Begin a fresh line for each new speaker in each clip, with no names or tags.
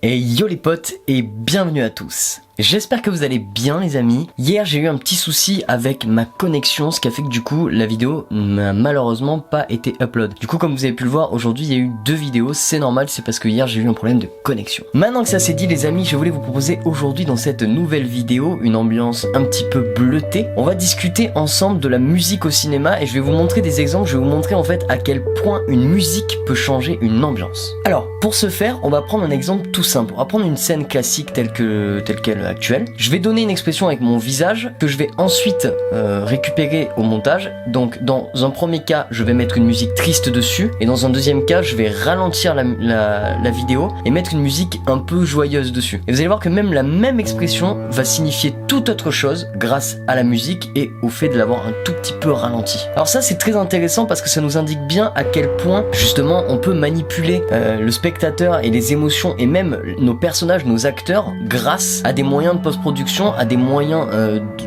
Et yo les potes et bienvenue à tous. J'espère que vous allez bien les amis. Hier j'ai eu un petit souci avec ma connexion, ce qui a fait que du coup la vidéo n'a malheureusement pas été upload. Du coup comme vous avez pu le voir aujourd'hui il y a eu 2 vidéos, c'est normal, c'est parce que hier j'ai eu un problème de connexion. Maintenant que ça c'est dit les amis, je voulais vous proposer aujourd'hui dans cette nouvelle vidéo une ambiance un petit peu bleutée. On va discuter ensemble de la musique au cinéma et je vais vous montrer des exemples, je vais vous montrer en fait à quel point une musique peut changer une ambiance. Alors pour ce faire on va prendre un exemple tout simple, on va prendre une scène classique telle qu'elle actuelle. Je vais donner une expression avec mon visage que je vais ensuite récupérer au montage. Donc dans un premier cas je vais mettre une musique triste dessus et dans un deuxième cas je vais ralentir la vidéo et mettre une musique un peu joyeuse dessus. Et vous allez voir que même la même expression va signifier tout autre chose grâce à la musique et au fait de l'avoir un tout petit peu ralenti. Alors ça c'est très intéressant parce que ça nous indique bien à quel point justement on peut manipuler le spectateur et les émotions et même nos personnages, nos acteurs grâce à des moyens de post-production, à des moyens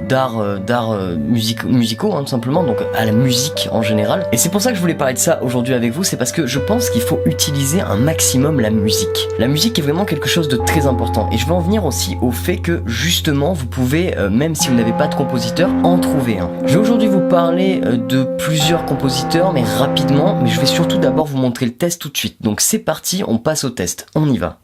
d'art musicaux tout simplement, donc à la musique en général. Et c'est pour ça que je voulais parler de ça aujourd'hui avec vous, c'est parce que je pense qu'il faut utiliser un maximum la musique. La musique est vraiment quelque chose de très important et je vais en venir aussi au fait que justement vous pouvez, même si vous n'avez pas de compositeur, en trouver un. Je vais aujourd'hui vous parler de plusieurs compositeurs mais rapidement, mais je vais surtout d'abord vous montrer le test tout de suite. Donc c'est parti, on passe au test, on y va.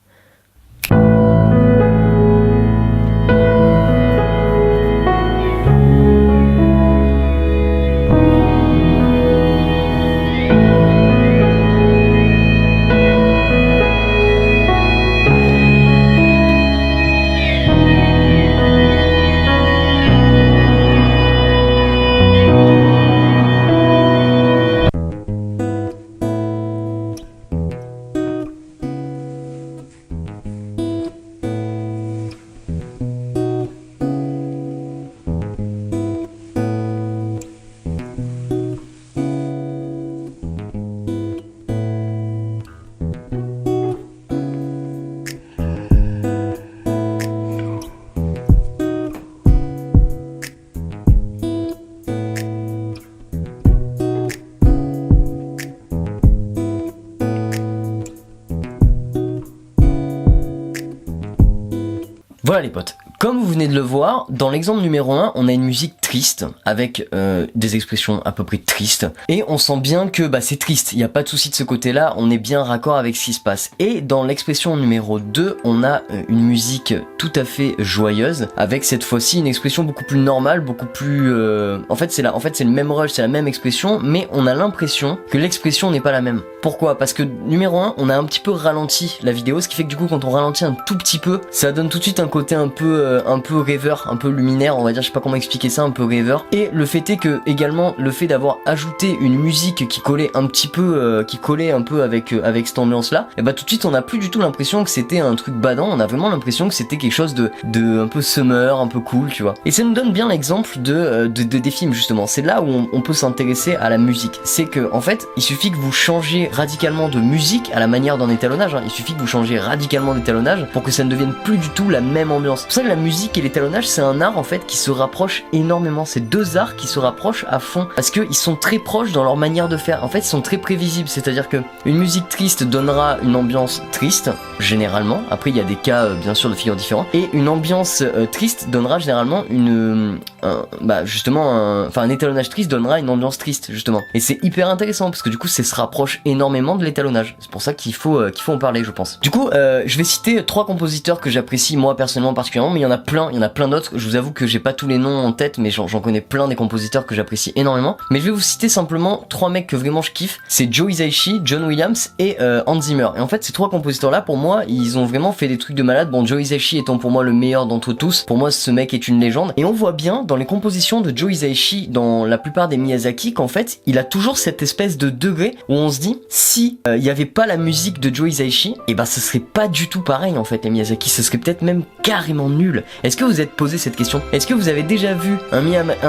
Voilà les potes, comme vous venez de le voir, dans l'exemple numéro 1, on a une musique triste, avec des expressions à peu près tristes, et on sent bien que c'est triste, il n'y a pas de souci de ce côté-là, on est bien raccord avec ce qui se passe. Et dans l'expression numéro 2, on a une musique tout à fait joyeuse, avec cette fois-ci une expression beaucoup plus normale, beaucoup plus... En fait c'est le même rush, c'est la même expression, mais on a l'impression que l'expression n'est pas la même. Pourquoi ? Parce que numéro 1, on a un petit peu ralenti la vidéo, ce qui fait que du coup quand on ralentit un tout petit peu, ça donne tout de suite un côté un peu rêveur, un peu luminaire, on va dire, je sais pas comment expliquer ça, un peu rêveur. Et le fait est que également le fait d'avoir ajouté une musique qui collait un petit peu, avec cette ambiance là, et tout de suite on a plus du tout l'impression que c'était un truc badant, on a vraiment l'impression que c'était quelque chose de un peu summer, un peu cool, tu vois. Et ça nous donne bien l'exemple des films justement. C'est là où on peut s'intéresser à la musique. C'est que en fait, il suffit que vous changez radicalement de musique à la manière d'un étalonnage. Il suffit que vous changez radicalement d'étalonnage pour que ça ne devienne plus du tout la même ambiance. C'est pour ça que la musique et l'étalonnage, c'est un art en fait qui se rapproche énormément. C'est deux arts qui se rapprochent à fond parce qu'ils sont très proches dans leur manière de faire. En fait, ils sont très prévisibles. C'est-à-dire que une musique triste donnera une ambiance triste, généralement. Après, il y a des cas, bien sûr, de figures différents. Et une ambiance triste donnera généralement un étalonnage triste donnera une ambiance triste, justement. Et c'est hyper intéressant parce que du coup, ça se rapproche énormément de l'étalonnage. C'est pour ça qu'il faut en parler, je pense. Du coup, je vais citer 3 compositeurs que j'apprécie moi personnellement particulièrement, mais il y en a plein d'autres. Je vous avoue que j'ai pas tous les noms en tête, mais j'en connais plein des compositeurs que j'apprécie énormément. Mais je vais vous citer simplement 3 mecs que vraiment je kiffe. C'est Joe Hisaishi, John Williams et Hans Zimmer. Et en fait, ces 3 compositeurs-là, pour moi, ils ont vraiment fait des trucs de malade. Bon, Joe Hisaishi étant pour moi le meilleur d'entre tous. Pour moi, ce mec est une légende. Et on voit bien dans les compositions de Joe Hisaishi, dans la plupart des Miyazaki, qu'en fait, il a toujours cette espèce de degré où on se dit, si il y avait pas la musique de Joe Hisaishi, et ça serait pas du tout pareil en fait, les Miyazaki. Ce serait peut-être même carrément nul. Est-ce que vous êtes posé cette question? Est-ce que vous avez déjà vu un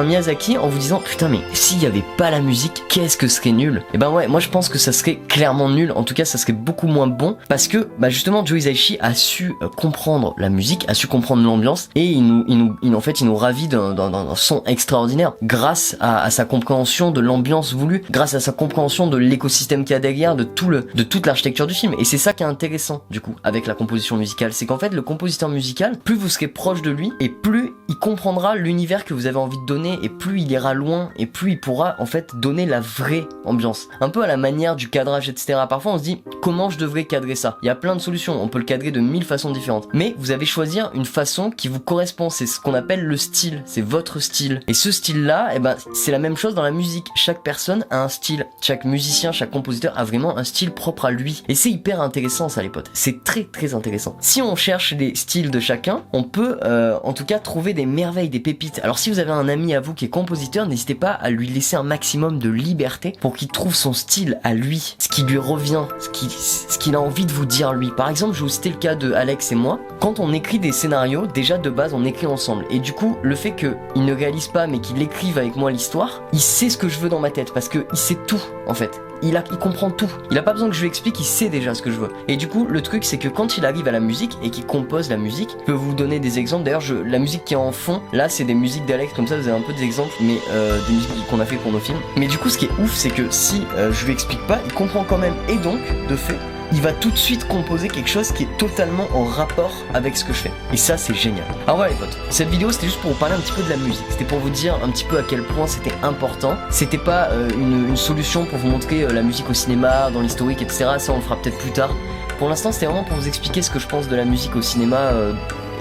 Miyazaki en vous disant putain mais s'il y avait pas la musique, qu'est-ce que ce serait nul? Et ouais, moi je pense que ça serait clairement nul. En tout cas, ça serait beaucoup moins bon parce que justement Joe Hisaishi a su comprendre la musique, a su comprendre l'ambiance et il nous ravit d'un d'un son extraordinaire, grâce à sa compréhension de l'ambiance voulue, grâce à sa compréhension de l'écosystème qu'il y a derrière, de toute l'architecture du film. Et c'est ça qui est intéressant, du coup, avec la composition musicale. C'est qu'en fait, le compositeur musical, plus vous serez proche de lui, et plus il comprendra l'univers que vous avez envie de donner, et plus il ira loin, et plus il pourra, en fait, donner la vraie ambiance. Un peu à la manière du cadrage, etc. Parfois, on se dit, comment je devrais cadrer ça? Il y a plein de solutions, on peut le cadrer de 1000 façons différentes. Mais vous avez choisir une façon qui vous correspond, c'est ce qu'on appelle le style, c'est votre style. Et ce style-là, eh ben, c'est la même chose dans la musique. Chaque personne a un style, chaque musicien, chaque compositeur a vraiment un style propre à lui. Et c'est hyper intéressant ça les potes, c'est très très intéressant. Si on cherche les styles de chacun, on peut en tout cas trouver des merveilles, des pépites. Alors si vous avez un ami à vous qui est compositeur, n'hésitez pas à lui laisser un maximum de liberté pour qu'il trouve son style à lui, ce qui lui revient, ce qu'il a envie de vous dire lui. Par exemple, je vais vous citer le cas de Alex et moi. Quand on écrit des scénarios, déjà de base on écrit ensemble. Et du coup, le fait qu'il ne réalise pas mais qu'il écrive avec moi l'histoire, il sait ce que je veux dans ma tête parce qu'il sait tout en fait. Il comprend tout. Il a pas besoin que je lui explique, il sait déjà ce que je veux. Et du coup, le truc c'est que quand il arrive à la musique et qu'il compose la musique, je peux vous donner des exemples. D'ailleurs, la musique qui est en fond, là c'est des musiques d'Alex, comme ça vous avez un peu des exemples, mais des musiques qu'on a fait pour nos films. Mais du coup, ce qui est ouf, c'est que si je lui explique pas, il comprend quand même. Et donc, de fait, il va tout de suite composer quelque chose qui est totalement en rapport avec ce que je fais. Et ça, c'est génial. Alors voilà les potes, cette vidéo c'était juste pour vous parler un petit peu de la musique. C'était pour vous dire un petit peu à quel point c'était important. C'était pas une solution pour vous montrer la musique au cinéma, dans l'historique, etc. Ça on le fera peut-être plus tard. Pour l'instant, c'était vraiment pour vous expliquer ce que je pense de la musique au cinéma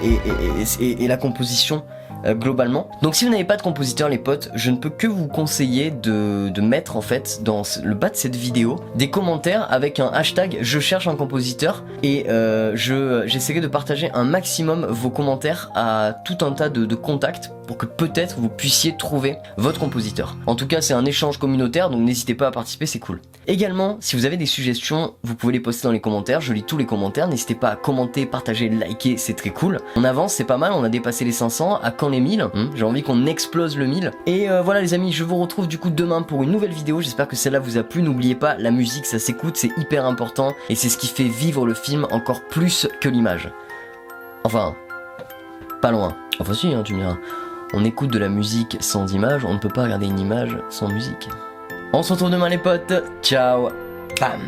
et la composition. Globalement. Donc si vous n'avez pas de compositeur les potes, je ne peux que vous conseiller de mettre en fait dans le bas de cette vidéo des commentaires avec un hashtag je cherche un compositeur et j'essaierai de partager un maximum vos commentaires à tout un tas de contacts pour que peut-être vous puissiez trouver votre compositeur. En tout cas c'est un échange communautaire donc n'hésitez pas à participer, c'est cool. Également si vous avez des suggestions vous pouvez les poster dans les commentaires, je lis tous les commentaires, n'hésitez pas à commenter, partager, liker, c'est très cool. On avance, c'est pas mal, on a dépassé les 500, à quand les 1000, j'ai envie qu'on explose le 1000. Et voilà les amis, je vous retrouve du coup demain pour une nouvelle vidéo, j'espère que celle-là vous a plu, n'oubliez pas la musique ça s'écoute, c'est hyper important et c'est ce qui fait vivre le film encore plus que l'image. Enfin, pas loin, enfin si tu me diras. On écoute de la musique sans image, on ne peut pas regarder une image sans musique. On se retrouve demain les potes, ciao, bam.